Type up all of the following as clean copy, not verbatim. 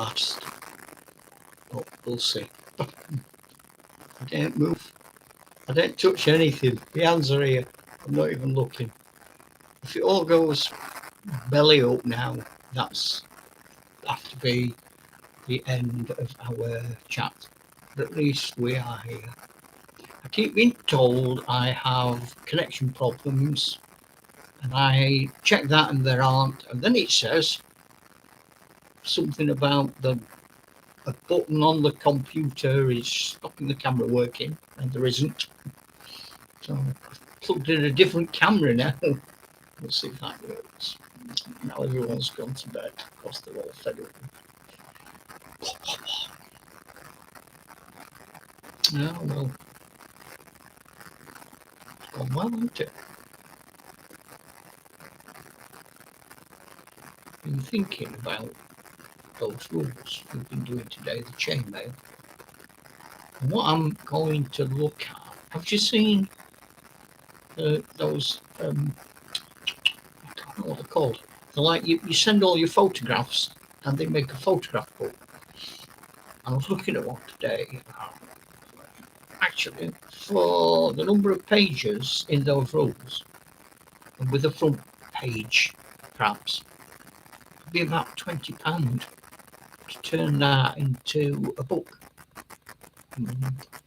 last. But we'll see. I don't move. I don't touch anything. The hands are here. I'm not even looking. If it all goes belly up now, that's have to be the end of our chat. But at least we are here. I keep being told I have connection problems, and I check that and there aren't, and then it says something about a button on the computer is stopping the camera working, and there isn't. So I've plugged in a different camera now. We'll see if that works. Now everyone's gone to bed because they're all fed up. Oh well. It's gone well, hasn't it? Been thinking about those rules we've been doing today, the chainmail. And what I'm going to look at, have you seen those, I don't know what they're called. They're like you send all your photographs and they make a photograph book. I was looking at one today. Actually, for the number of pages in those rules, and with the front page, perhaps, it'd be about £20 to turn that into a book.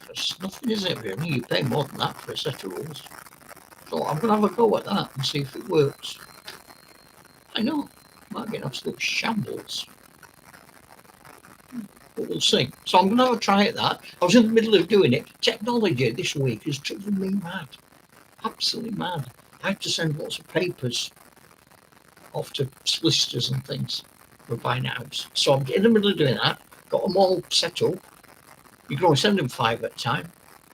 It's nothing, is it, really? You pay more than that for a set of rules. So I'm going to have a go at that and see if it works. I know, might be an absolute shambles. But we'll see. So I'm going to have a try at that. I was in the middle of doing it. Technology this week has driven me mad. Absolutely mad. I had to send lots of papers off to solicitors and things for buying a house. So I'm in the middle of doing that. Got them all set up. You can only send them 5 at a time.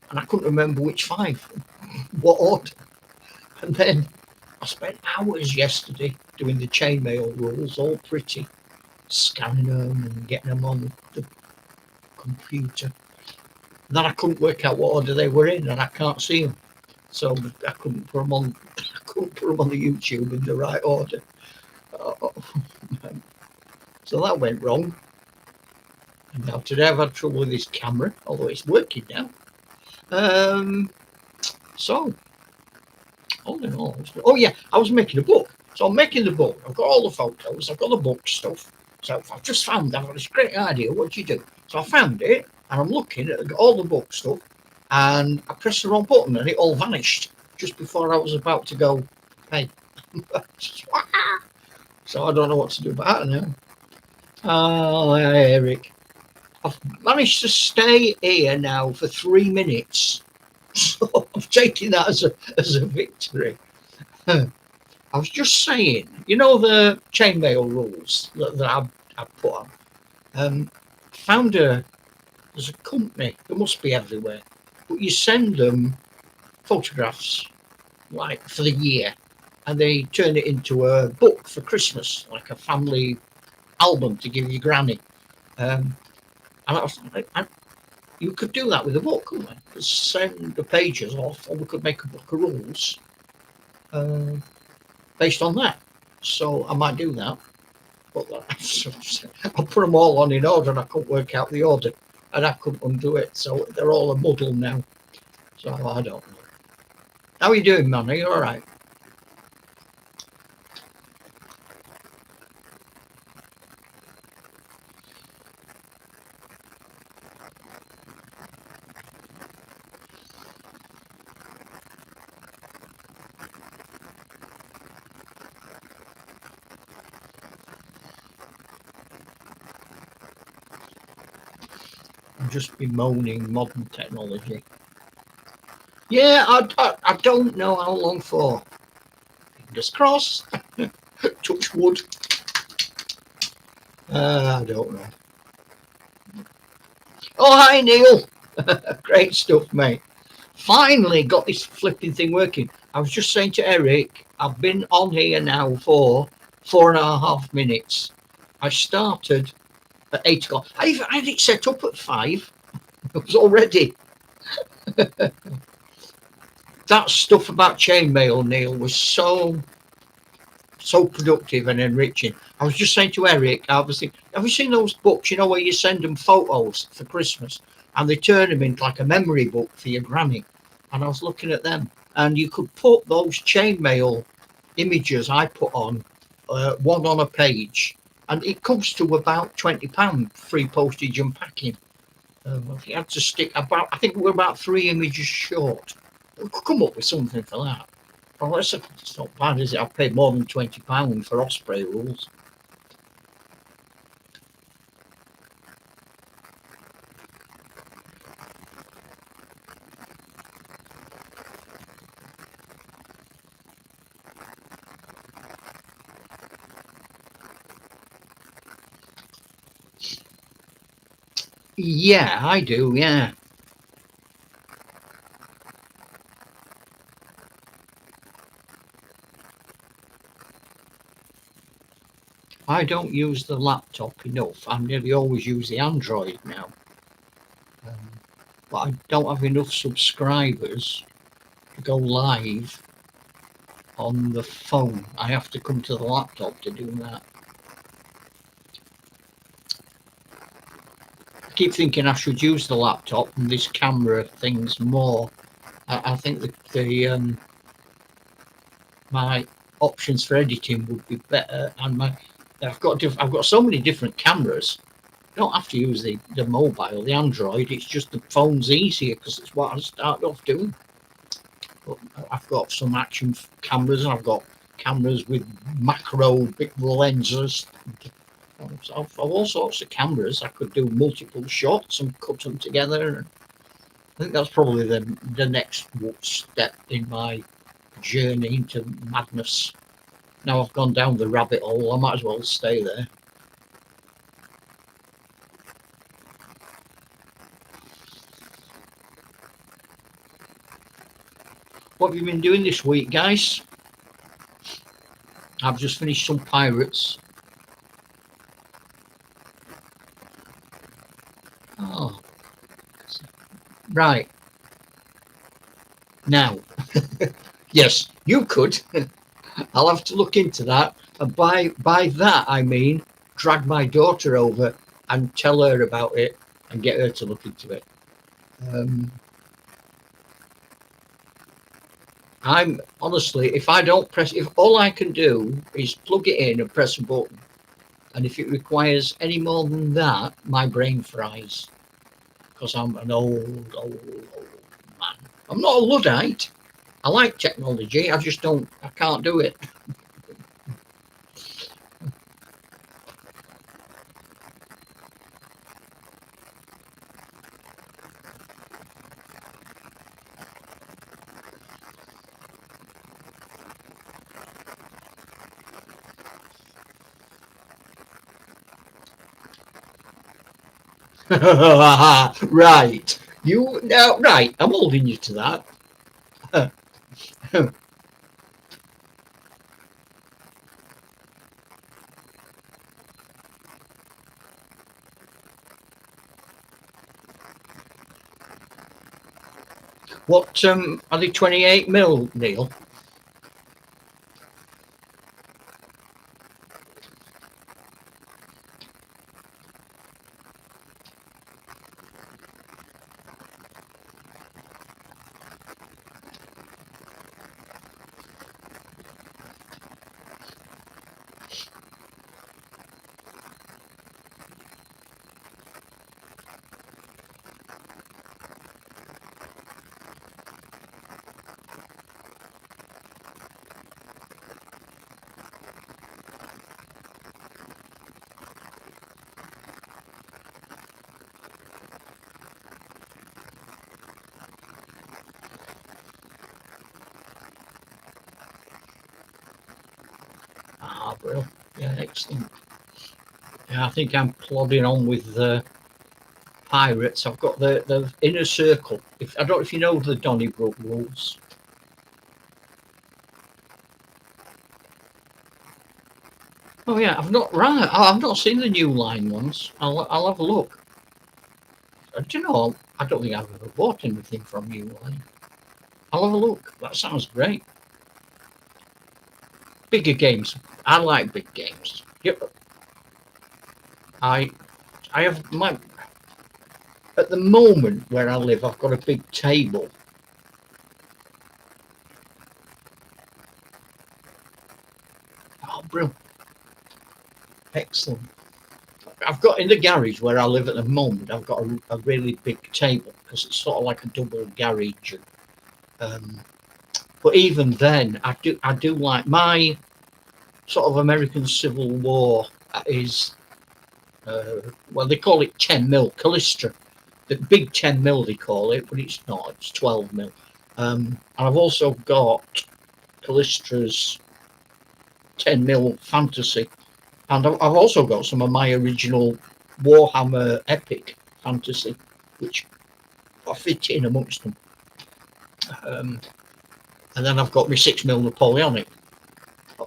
And I couldn't remember which 5. What order. And then I spent hours yesterday doing the chainmail rules, all pretty, scanning them and getting them on the computer. And then I couldn't work out what order they were in, and I can't see them, so I couldn't put them on. I couldn't put them on the YouTube in the right order. So that went wrong. And now today I've had trouble with this camera, although it's working now. So. All in all, oh yeah, I was making a book. So I'm making the book. I've got all the photos. I've got the book stuff. So I've just found that. I've got this great idea. What do you do? So I found it, and I'm looking at all the book stuff, and I pressed the wrong button, and it all vanished just before I was about to go, hey. So I don't know what to do about it now. Oh, Eric. I've managed to stay here now for 3 minutes. So I'm taking that as a victory. I was just saying, you know, the chainmail rules that I put on. Found there's a company, there must be everywhere, but you send them photographs like for the year, and they turn it into a book for Christmas, like a family album to give your granny. And I was like, you could do that with a book, couldn't we? Just send the pages off, or we could make a book of rules based on that. So I might do that. But I put them all on in order, and I couldn't work out the order, and I couldn't undo it. So they're all a muddle now. So I don't know. How are you doing, man? Are you all right? Just bemoaning modern technology. Yeah, I don't know how long for. Fingers crossed. Touch wood. I don't know. Oh, hi, Neil. Great stuff, mate. Finally got this flipping thing working. I was just saying to Eric, I've been on here now for 4.5 minutes. I started at 8 o'clock. I had it set up at 5. It was already. That stuff about chainmail, Neil, was so so productive and enriching. I was just saying to Eric, obviously, have you seen those books, you know, where you send them photos for Christmas and they turn them into like a memory book for your granny? And I was looking at them, and you could put those chainmail images I put on, one on a page, and it comes to about £20 free postage and packing. If you had to stick about, I think we're about 3 images short. We could come up with something for that. Well, it's not bad, is it? I've paid more than £20 for Osprey rules. Yeah, I do, yeah. I don't use the laptop enough. I nearly always use the Android now. Um, but I don't have enough subscribers to go live on the phone. I have to come to the laptop to do that. I keep thinking I should use the laptop and this camera things more. I think the my options for editing would be better, and I've got so many different cameras. I don't have to use the mobile, the Android. It's just the phone's easier because it's what I started off doing. But I've got some action cameras, and I've got cameras with macro big lenses. I've all sorts of cameras. I could do multiple shots and cut them together. I think that's probably the next step in my journey into madness. Now I've gone down the rabbit hole, I might as well stay there. What have you been doing this week, guys? I've just finished some pirates. Oh, right. Now, yes, you could. I'll have to look into that. And by that, I mean drag my daughter over and tell her about it and get her to look into it. I'm honestly, if all I can do is plug it in and press a button, and if it requires any more than that, my brain fries because I'm an old man. I'm not a Luddite. I like technology. I can't do it. Right. Right. I'm holding you to that. What are they 28 mil, Neil? Ah, well, yeah, excellent. Yeah, I think I'm plodding on with the pirates. I've got the inner circle. I don't know if you know the Donnybrook rules. Oh yeah, I've not seen the new line ones. I'll have a look. Do you know? I don't think I've ever bought anything from you line. I'll have a look. That sounds great. bigger games. I like big games. Yep. I have my, at the moment where I live, I've got a big table. Oh, brilliant. Excellent. I've got in the garage where I live at the moment, I've got a really big table because it's sort of like a double garage. But even then, I do like my sort of American Civil War is, well, they call it 10 mil Callistra. The big 10 mil they call it, but it's not. It's 12 mil. And I've also got Callistra's 10 mil Fantasy, and I've also got some of my original Warhammer Epic Fantasy, which I fit in amongst them. And then I've got my 6 mil Napoleonic.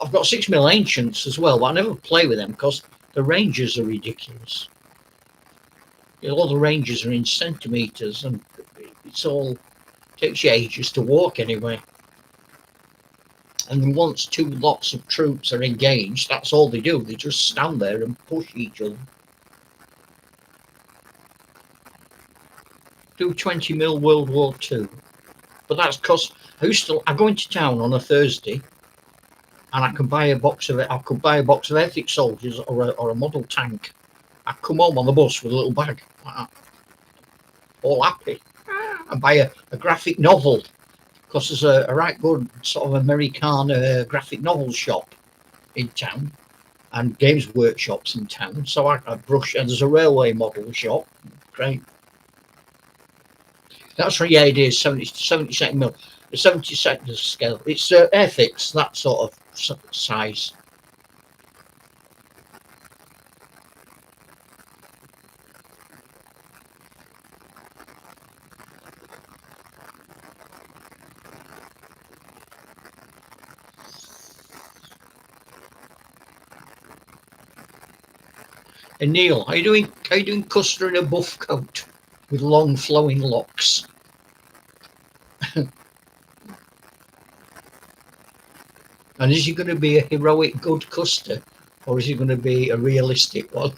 I've got 6 mil Ancients as well, but I never play with them because the ranges are ridiculous. All the ranges are in centimeters, and it's all takes you ages to walk anyway. And once two lots of troops are engaged, that's all they do. They just stand there and push each other. Do 20 mil World War II, but that's because I go into town on a Thursday, and I can buy a box of it. I could buy a box of Ethic Soldiers or a model tank. I come home on the bus with a little bag, like that, all happy. I buy a graphic novel because there's a right good sort of Americana graphic novel shop in town and games workshops in town. So I brush, and there's a railway model shop. Great. That's right. Yeah, it is 72nd mil, the 72nd scale. It's Airfix, that sort of size. And Neil, how you doing? How you doing, Custer in a buff coat with long flowing locks? And is he going to be a heroic good Custer, or is he going to be a realistic one?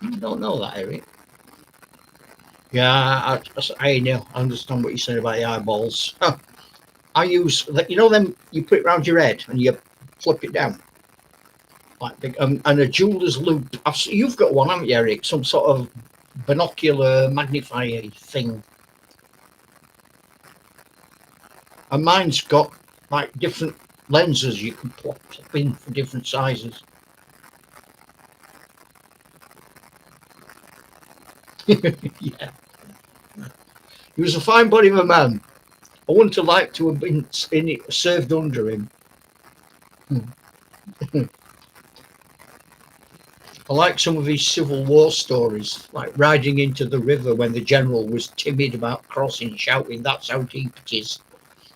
You don't know that, Eric. Yeah, I know. I understand what you're saying about the eyeballs. I use, you know, them you put it around your head and you flip it down, like and a jeweler's loop. You've got one, haven't you, Eric? Some sort of binocular magnifier thing. And mine's got like different lenses you can pop in for different sizes. Yeah. He was a fine body of a man. I wouldn't have liked to have been served under him. I like some of his Civil War stories, like riding into the river when the general was timid about crossing, shouting, "That's how deep it is."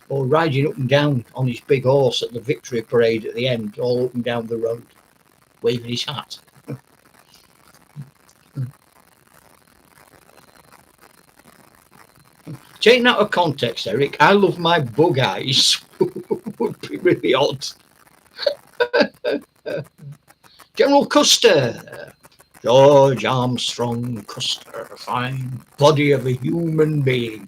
Or riding up and down on his big horse at the victory parade at the end, all up and down the road, waving his hat. Taking out of context, Eric, I love my bug eyes. Would be really odd. General Custer. George Armstrong Custer, fine body of a human being.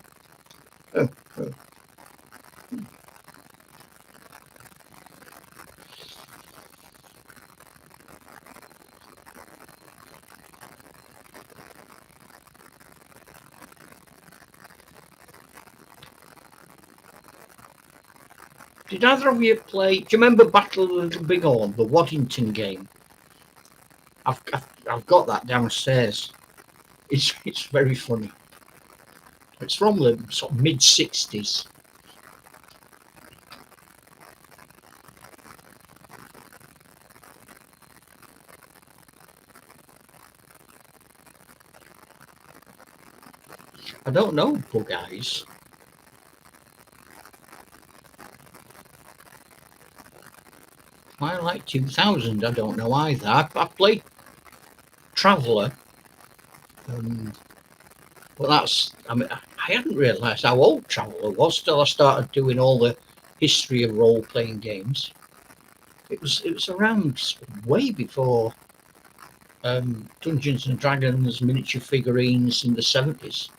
Did either of you play? Do you remember Battle of the Little Bighorn, the Waddington game? I've got that downstairs. It's very funny. It's from the sort of mid-60s. I don't know, Bug Eyes. Twilight 2000, I don't know either. I played Traveller, but that's, I mean, I hadn't realised how old Traveller was till I started doing all the history of role-playing games. It was around way before Dungeons and Dragons, miniature figurines in the 70s.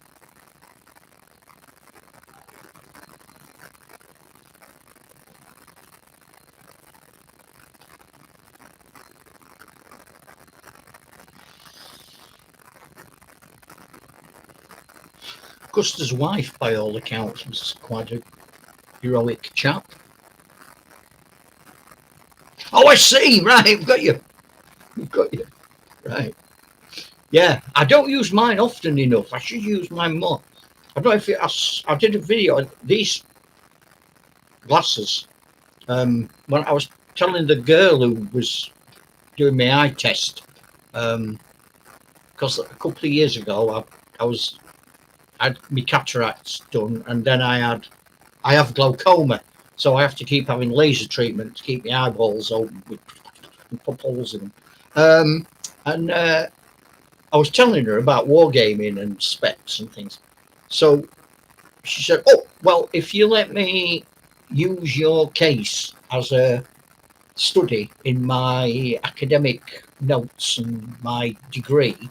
Custer's wife, by all accounts, was quite a heroic chap. Oh, I see. Right, I've got you. Right. Yeah, I don't use mine often enough. I should use mine more. I don't know if I did a video on these glasses. When I was telling the girl who was doing my eye test, because a couple of years ago I had my cataracts done, and then I have glaucoma, so I have to keep having laser treatment to keep my eyeballs open with pop holes in them. And I was telling her about wargaming and specs and things. So she said, "Oh, well, if you let me use your case as a study in my academic notes and my degree,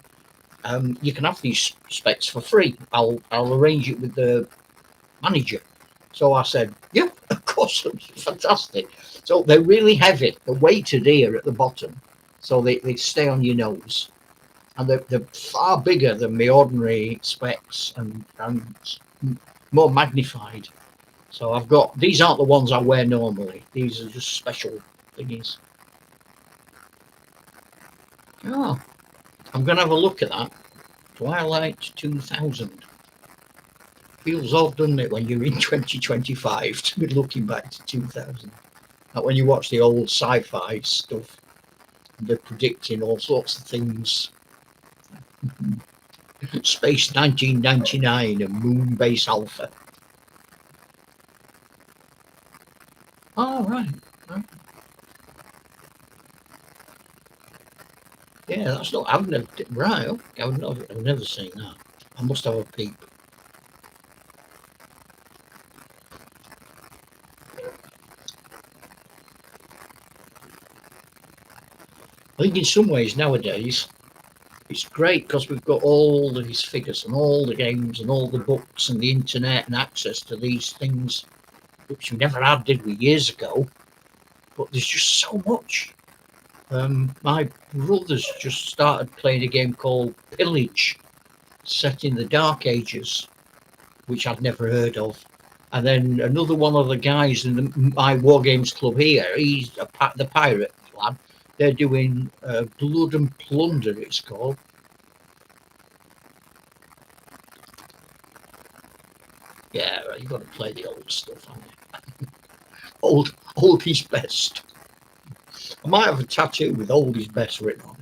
you can have these specs for free. I'll arrange it with the manager." So I said, "Yeah, of course, fantastic." So they're really heavy. They're weighted here at the bottom, so they stay on your nose, and they're far bigger than the ordinary specs and more magnified. So I've got, these aren't the ones I wear normally. These are just special thingies. Oh, I'm going to have a look at that. Twilight 2000. Feels odd, doesn't it, when you're in 2025 to be looking back to 2000. Like when you watch the old sci-fi stuff, they're predicting all sorts of things. Space 1999 and Moon Base Alpha. Oh, right. Yeah, that's not, I've never, right, okay, I've never seen that. I must have a peep. I think in some ways nowadays it's great because we've got all these figures and all the games and all the books and the internet and access to these things, which we never had, did we, years ago? But there's just so much. My brothers just started playing a game called Pillage, set in the Dark Ages, which I'd never heard of. And then another one of the guys in my War Games club here, he's the pirate lad. They're doing Blood and Plunder, it's called. Yeah, right, you've got to play the old stuff, haven't you? old is best. I might have a tattoo with old is best written on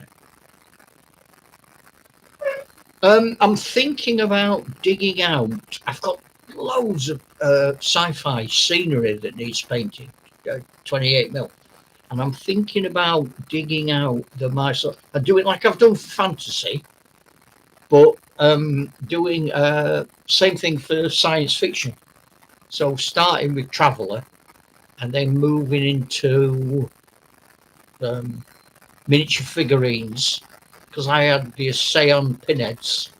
it. I'm thinking about digging out. I've got loads of sci-fi scenery that needs painting, 28mm. And I'm thinking about digging out I do it like I've done for fantasy, but doing same thing for science fiction. So starting with Traveller and then moving into miniature figurines, because I had the Asean pinheads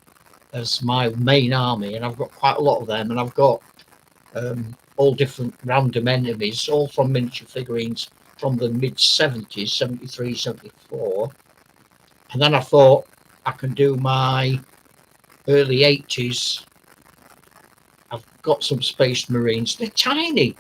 as my main army, and I've got quite a lot of them, and I've got all different random enemies, all from miniature figurines from the mid-70s, 73, 74. And then I thought I can do my early 80s. I've got some Space Marines. They're tiny.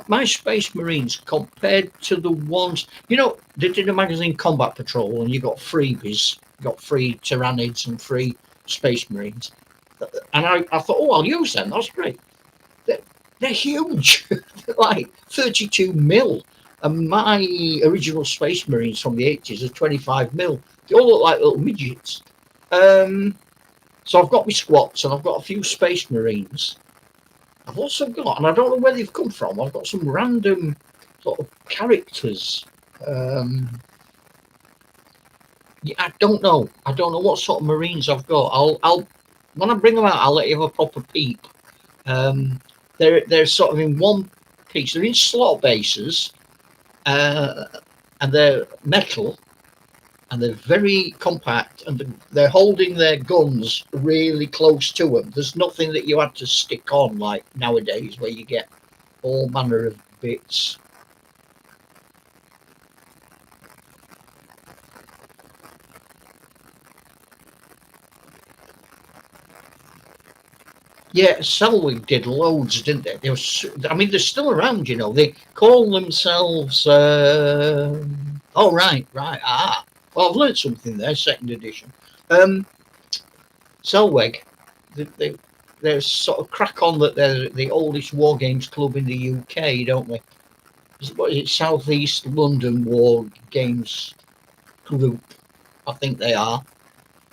My Space Marines compared to the ones, you know, they did a magazine Combat Patrol and you got freebies, you got free Tyrannids and free Space Marines. And I thought, oh, I'll use them. That's great. They're huge. They're like 32mm. And my original Space Marines from the 80s are 25mm. They all look like little midgets. So I've got my squats and I've got a few Space Marines. I've also got, and I don't know where they've come from, I've got some random sort of characters Yeah, I don't know. I don't know what sort of marines I've got. I'll when I bring them out, I'll let you have a proper peep. Um, they're sort of in one piece. They're in slot bases, uh, and they're metal, and they're very compact, and they're holding their guns really close to them. There's nothing that you had to stick on like nowadays, where you get all manner of bits. Yeah, Selwyn did loads, didn't they? They were, I mean, they're still around, you know. They call themselves. Oh, right, right. Ah, well, I've learned something there. Second edition. Um, Selweg, they, they're sort of crack on that they're the oldest war games club in the UK, don't they? What is it? Southeast London War Games Group, I think they are.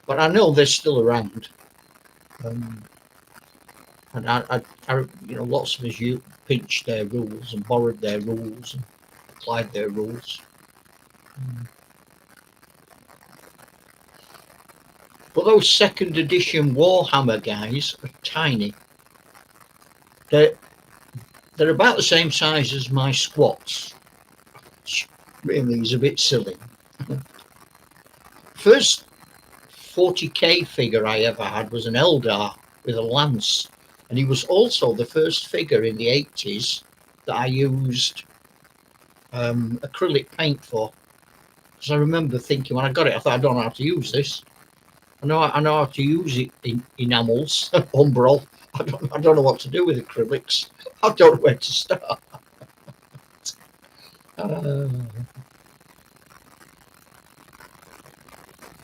But I know they're still around. Um, and you know, lots of us you pinched their rules and borrowed their rules and applied their rules. But those second edition Warhammer guys are tiny. They're they're about the same size as my squats, which really is a bit silly. First 40k figure I ever had was an Eldar with a lance, and he was also the first figure in the 80s that I used acrylic paint for. Because I remember thinking when I got it, I thought, I don't know how to use this. I know how to use it in enamels, umbral. I don't know what to do with acrylics. I don't know where to start. Uh,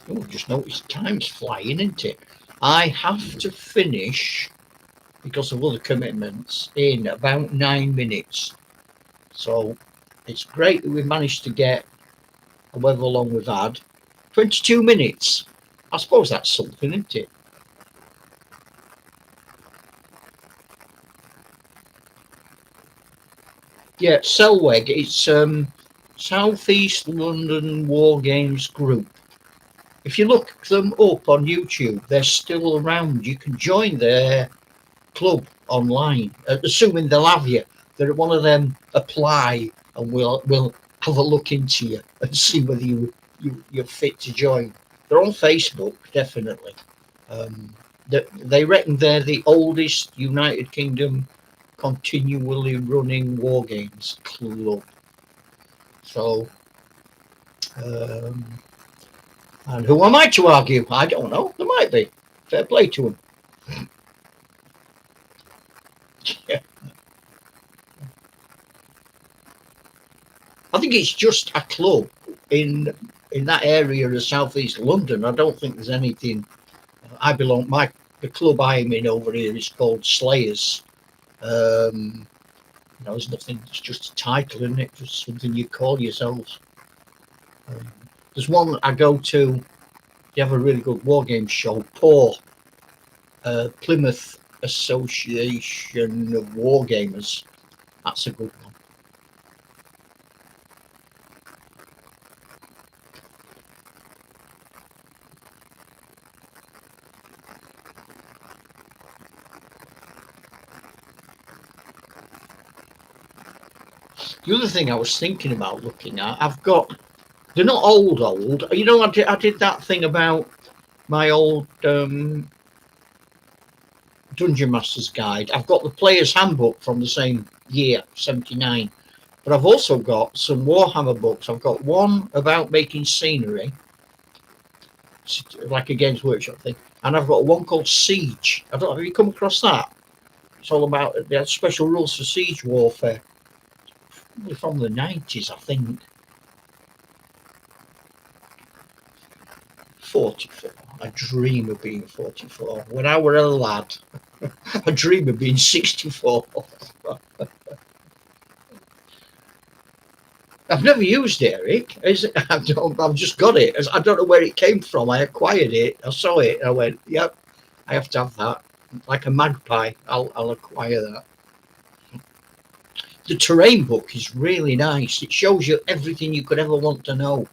oh, just noticed time's flying, isn't it? I have to finish because of other commitments in about 9 minutes. So it's great that we managed to get however long we've had. 22 minutes. I suppose that's something, isn't it? Yeah, Selweg. It's Southeast London War Games Group. If you look them up on YouTube, they're still around. You can join their club online, assuming they'll have you. They're one of them. Apply, and we'll have a look into you and see whether you're fit to join. They're on Facebook, definitely. Um, they reckon they're the oldest United Kingdom continually running war games club. So, um, and who am I to argue? I don't know. There might be. Fair play to them. Yeah. I think it's just a club in that area of southeast London. I don't think there's anything. The club I'm in over here is called Slayers. There's nothing. It's just a title, isn't it? Just something you call yourselves. Um, there's one I go to. You have a really good war game show, Plymouth Association of Wargamers. That's a good one. The other thing I was thinking about looking at, they're not old. You know, I did that thing about my old Dungeon Master's Guide. I've got the Player's Handbook from the same year, 79. But I've also got some Warhammer books. I've got one about making scenery, like a Games Workshop thing. And I've got one called Siege. I don't know, have you come across that? It's all about the special rules for siege warfare. Probably from the 90s, I think. 44. I dream of being 44. When I were a lad, I dream of being 64. I've never used it, Eric. I've just got it. I don't know where it came from. I acquired it. I saw it. I went, yep, I have to have that. Like a magpie, I'll acquire that. The terrain book is really nice. It shows you everything you could ever want to know.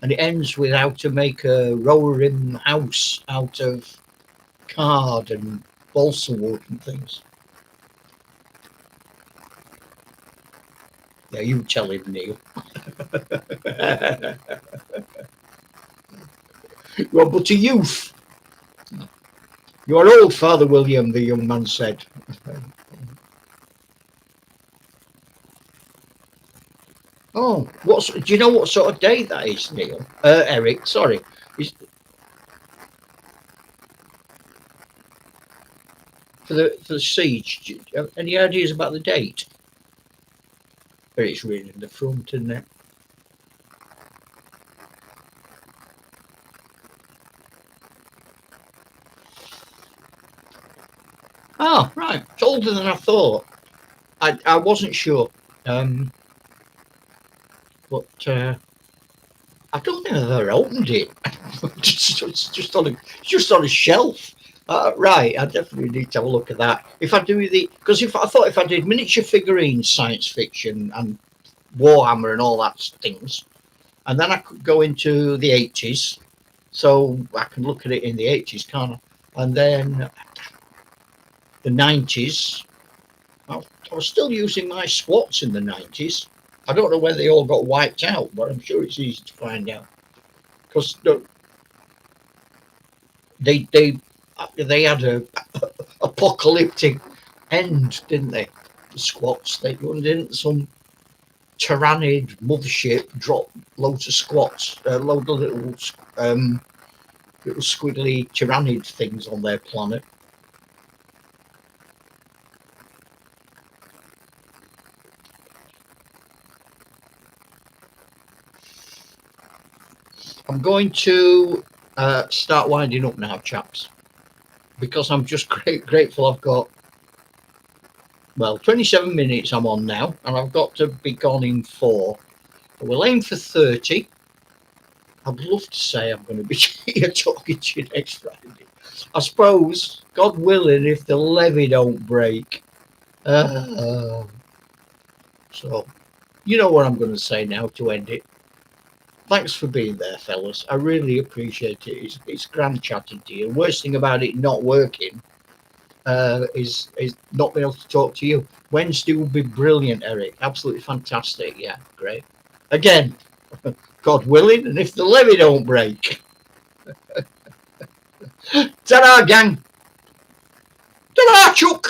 And it ends with how to make a roller rim house out of card and balsa wood and things. Yeah, you tell him, Neil. You are but a youth. You are old, Father William, the young man said. Oh, do you know what sort of day that is, Neil? Eric, sorry. Is for the siege. Do you have any ideas about the date? But it's really in the front, isn't it? Oh, right. It's older than I thought. I wasn't sure. But I don't think I've ever opened it. It's just on a shelf. Right, I definitely need to have a look at that. If I do because if I did miniature figurines, science fiction, and Warhammer and all that things, and then I could go into the 80s, so I can look at it in the 80s, can't I? And then the 90s. I was still using my squats in the 90s. I don't know whether they all got wiped out, but I'm sure it's easy to find out because they had a apocalyptic end, didn't they? The squats, didn't some tyrannid mothership drop loads of squats, loads of little squiggly tyrannid things on their planet. I'm going to start winding up now, chaps, because I'm just grateful I've got, 27 minutes I'm on now, and I've got to be gone in 4. But we'll aim for 30. I'd love to say I'm going to be here talking to you next Friday. I suppose, God willing, if the levee don't break. So, you know what I'm going to say now to end it. Thanks for being there, fellas. I really appreciate it. It's grand chatting to you. The worst thing about it not working is not being able to talk to you. Wednesday will be brilliant, Eric. Absolutely fantastic. Yeah, great. Again, God willing, and if the levee don't break. Ta-da, gang. Ta-da, Chuck.